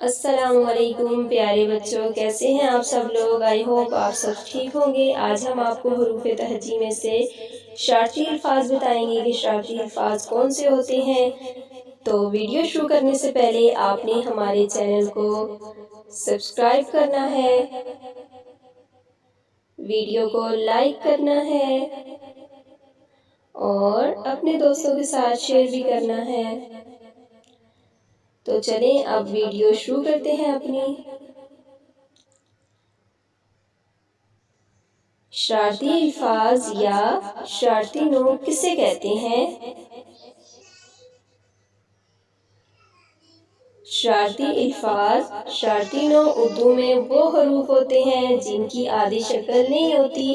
السلام علیکم پیارے بچوں، کیسے ہیں آپ سب لوگ؟ آئی ہوپ آپ سب ٹھیک ہوں گے۔ آج ہم آپ کو حروف تہجی میں سے شرطی الفاظ بتائیں گے کہ شرطی الفاظ کون سے ہوتے ہیں۔ تو ویڈیو شروع کرنے سے پہلے آپ نے ہمارے چینل کو سبسکرائب کرنا ہے، ویڈیو کو لائک کرنا ہے اور اپنے دوستوں کے ساتھ شیئر بھی کرنا ہے۔ تو چلیں اب ویڈیو شروع کرتے ہیں اپنی۔ شرطی الفاظ یا شرطی نوٹ کسے کہتے ہیں؟ شرطی الفاظ، شرطی نوٹ اردو میں وہ حروف ہوتے ہیں جن کی عادی شکل نہیں ہوتی،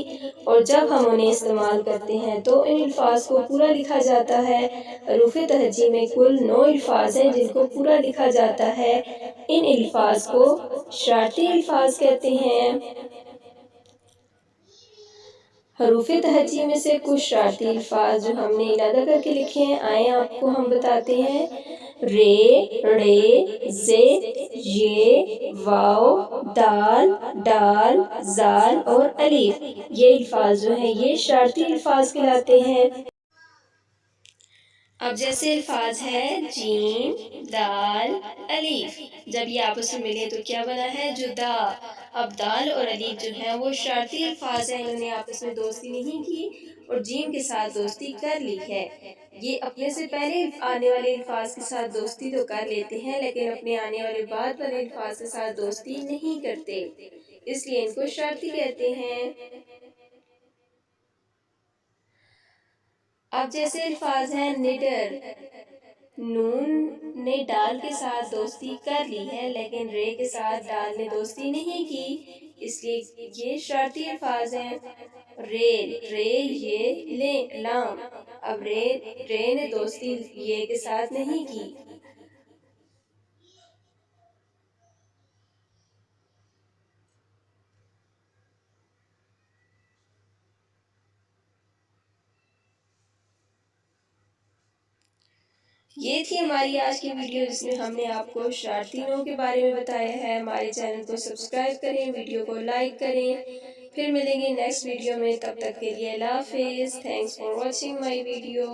اور جب ہم انہیں استعمال کرتے ہیں تو ان الفاظ کو پورا لکھا جاتا ہے۔ حروف تہجی میں کل 9 الفاظ ہیں جن کو پورا لکھا جاتا ہے۔ ان الفاظ کو شرطی الفاظ کہتے ہیں۔ حروف تہجی میں سے کچھ شرطی الفاظ جو ہم نے علادہ کر کے لکھے ہیں، آئیں آپ کو ہم بتاتے ہیں۔ رے، ڑے، زے، ی، واو، دال، ڈال، زال اور الف، یہ الفاظ جو ہیں یہ شرطی الفاظ کہلاتے ہیں۔ اب جیسے الفاظ ہے جیم، دال، الف، جب یہ آپس میں ملے تو کیا بنا ہے؟ جدا۔ اب دال اور الف جو ہیں وہ شرطی الفاظ ہیں، انہوں نے آپس میں دوستی نہیں کی اور جیم کے ساتھ دوستی کر لی ہے۔ یہ اپنے سے پہلے آنے والے الفاظ کے ساتھ دوستی تو کر لیتے ہیں لیکن اپنے آنے والے بعد والے الفاظ کے ساتھ دوستی نہیں کرتے، اس لیے ان کو شرطی کہتے ہیں۔ اب جیسے الفاظ ہیں نڈر، نون نے ڈال کے ساتھ دوستی کر لی ہے لیکن رے کے ساتھ ڈال نے دوستی نہیں کی، اس لیے یہ شرطی الفاظ ہیں۔ ریل، رے، یہ، لام، اب رے نے دوستی یہ کے ساتھ نہیں کی۔ یہ تھی ہماری آج کی ویڈیو جس میں ہم نے آپ کو شرطی نوٹ کے بارے میں بتایا ہے۔ ہمارے چینل کو سبسکرائب کریں، ویڈیو کو لائک کریں۔ پھر ملیں گے نیکسٹ ویڈیو میں، تب تک کے لیے اللہ حافظ۔ Thanks for watching my video.